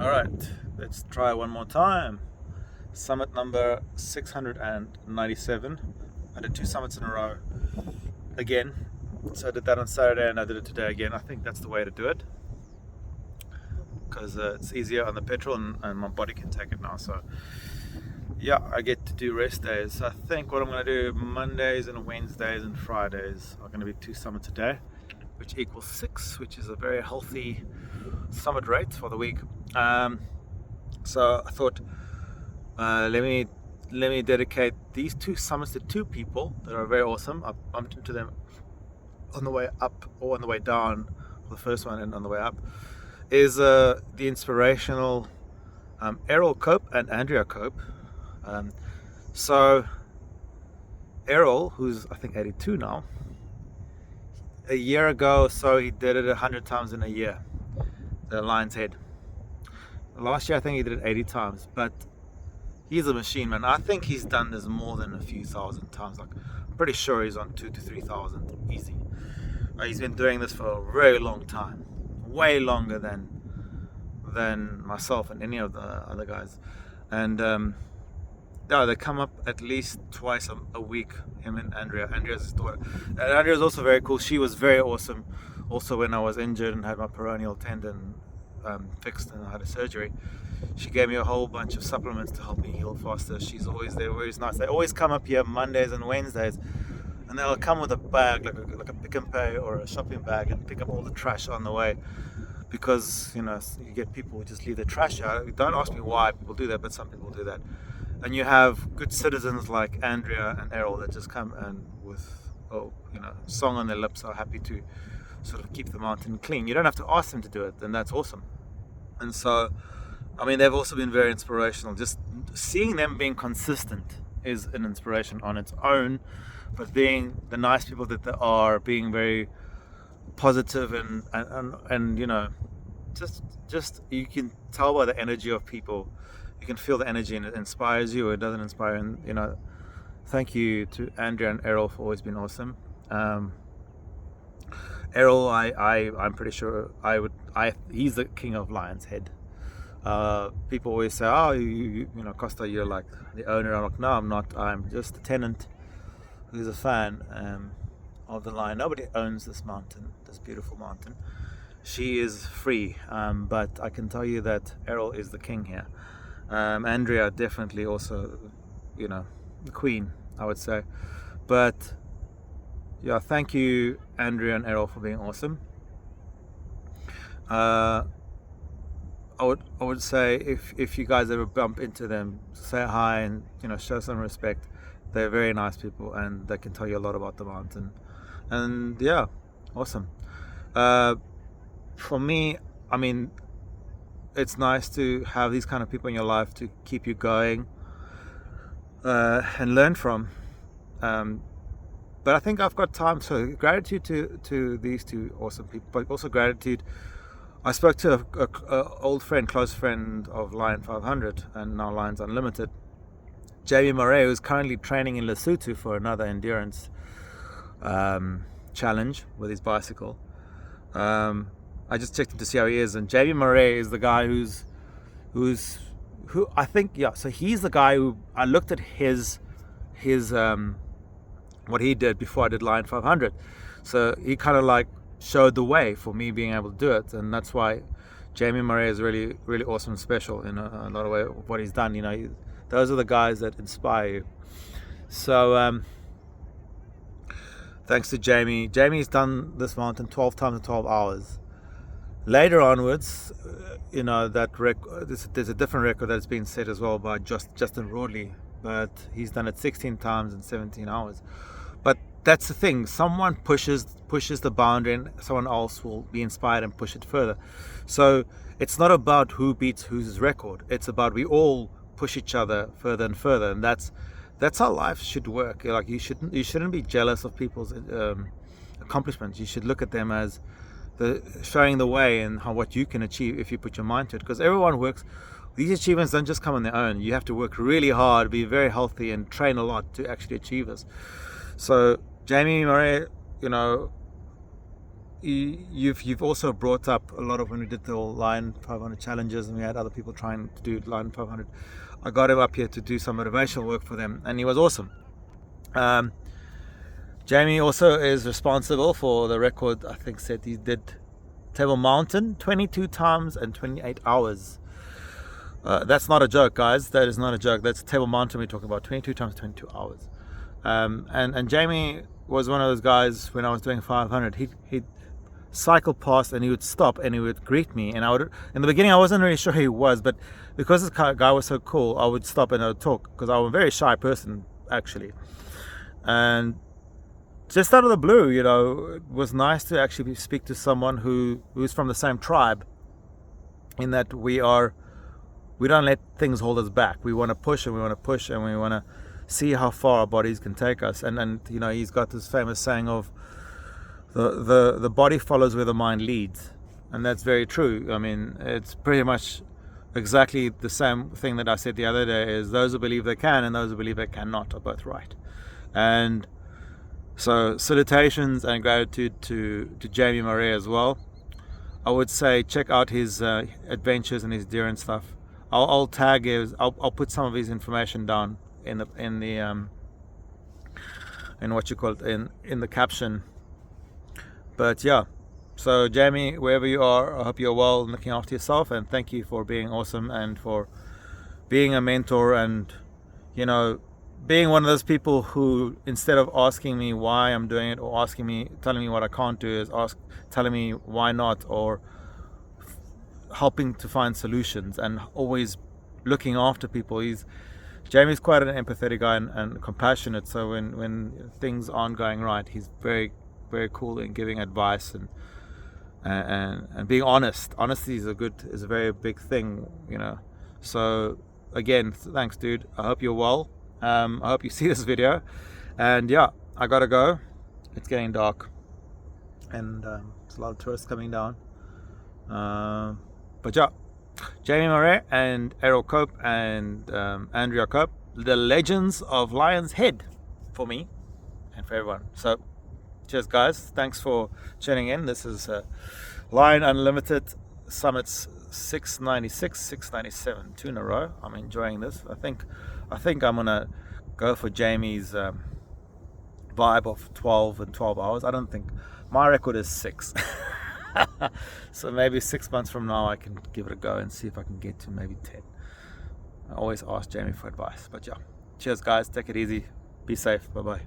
Alright, let's try one more time. Summit number 697. I did 2 summits in a row again. So I did that on Saturday and I did it today again. I think that's the way to do it because it's easier on the petrol and my body can take it now. So yeah, I get to do rest days. So I think what I'm going to do Mondays and Wednesdays and Fridays are going to be 2 summits a day, which equals 6, which is a very healthy summit rate for the week. So I thought, let me dedicate these 2 summits to 2 people that are very awesome. I bumped into them on the way up or on the way down for the first one, and on the way up is the inspirational Errol Kope and Andrea Kope. So Errol, who's I think 82 now, a year ago or so he did it 100 times in a year, the Lion's Head. Last year I think he did it 80 times, but he's a machine, man. I think he's done this more than a few thousand times. Like, I'm pretty sure he's on 2,000 to 3,000 easy. He's been doing this for a very long time, way longer than myself and any of the other guys. And yeah, they come up at least twice a week. Him and Andrea. Andrea's his daughter. And Andrea's also very cool. She was very awesome. Also, when I was injured and had my peroneal tendon fixed and I had a surgery, she gave me a whole bunch of supplements to help me heal faster. She's always there, always nice. They always come up here Mondays and Wednesdays, and they'll come with a bag, like a pick and pay or a shopping bag, and pick up all the trash on the way. Because you get people who just leave their trash out. Don't ask me why people do that, but some people do that. And you have good citizens like Andrea and Errol that just come and with song on their lips are happy to sort of keep the mountain clean. You don't have to ask them to do it, and that's awesome. And so, I mean, they've also been very inspirational. Just seeing them being consistent is an inspiration on its own, but being the nice people that they are, being very positive and just you can tell by the energy of people. You can feel the energy, and it inspires you or it doesn't inspire. And thank you to Andrea and Errol for always being awesome. Errol, I'm pretty sure he's the king of Lion's Head. People always say, oh, Costa, you're like the owner. I'm like, no, I'm not. I'm just a tenant who's a fan of the lion. Nobody owns this mountain, this beautiful mountain. She is free, but I can tell you that Errol is the king here. Andrea definitely also, the queen, I would say. But yeah, thank you, Andrea and Errol, for being awesome. I would say if you guys ever bump into them, say hi and show some respect. They're very nice people, and they can tell you a lot about the mountain. And yeah, awesome. For me, I mean, it's nice to have these kind of people in your life to keep you going and learn from. But I think I've got time. So gratitude to these 2 awesome people, but also gratitude. I spoke to a old friend, close friend of Lion 500 and now Lions Unlimited, Marais, who's currently training in Lesotho for another endurance challenge with his bicycle. I just checked him to see how he is, and Marais is the guy who I think, yeah. So he's the guy who I looked at his what he did before I did Lion 500. So he kind of like showed the way for me being able to do it, and that's why Marais is really, really awesome and special in a lot of way of what he's done. Those are the guys that inspire you. So thanks to Jamie. Jamie's done this mountain 12 times in 12 hours. Later onwards, there's a different record that's been set as well by Justin Broadley, but he's done it 16 times in 17 hours. But that's the thing. Someone pushes the boundary, and someone else will be inspired and push it further. So it's not about who beats whose record. It's about we all push each other further and further, and that's how life should work. Like you shouldn't be jealous of people's accomplishments. You should look at them as showing the way and what you can achieve if you put your mind to it. Because everyone works. These achievements don't just come on their own. You have to work really hard, be very healthy, and train a lot to actually achieve this. So Marais, you've also brought up a lot of when we did the Lion 500 challenges and we had other people trying to do Lion 500. I got him up here to do some motivational work for them, and he was awesome. Jamie also is responsible for the record. I think said he did Table Mountain 22 times in 28 hours. That's not a joke, guys. That is not a joke. That's Table Mountain we're talking about. 22 times 22 hours. And Jamie was one of those guys when I was doing 500. He'd cycle past and he would stop and he would greet me. And I would, in the beginning, I wasn't really sure who he was, but because this guy was so cool, I would stop and I would talk because I'm a very shy person, actually. And just out of the blue, you know, it was nice to actually speak to someone who's from the same tribe, in that we don't let things hold us back. We want to push and we want to push and we want to see how far our bodies can take us. And you know, he's got this famous saying of the body follows where the mind leads, and that's very true. I mean, it's pretty much exactly the same thing that I said the other day, is those who believe they can and those who believe they cannot are both right. And so salutations and gratitude to Jamie Marais as well. I would say check out his adventures and his deer and stuff. I'll tag his. I'll put some of his information down in what you call it in the caption. But yeah, so Jamie, wherever you are, I hope you're well and looking after yourself, and thank you for being awesome and for being a mentor, and you know, being one of those people who, instead of asking me why I'm doing it or telling me what I can't do, is telling me why not, or helping to find solutions and always looking after people. Jamie's quite an empathetic guy and compassionate, so when things aren't going right, he's very, very cool in giving advice and being honest. Honesty is a very big thing, you know. So again, thanks, dude. I hope you're well. I hope you see this video, and yeah, I gotta go. It's getting dark, and there's a lot of tourists coming down. But yeah, Jamie Marais and Errol Kope and Andrea Kope, the legends of Lion's Head, for me and for everyone. So cheers, guys. Thanks for tuning in. This is Lion Unlimited Summits 696, 697, 2 in a row. I'm enjoying this. I think I'm gonna go for Jamie's vibe of 12 and 12 hours. I don't think my record is 6. So maybe 6 months from now I can give it a go and see if I can get to maybe 10. I always ask Jamie for advice. But yeah, cheers, guys. Take it easy. Be safe. Bye bye.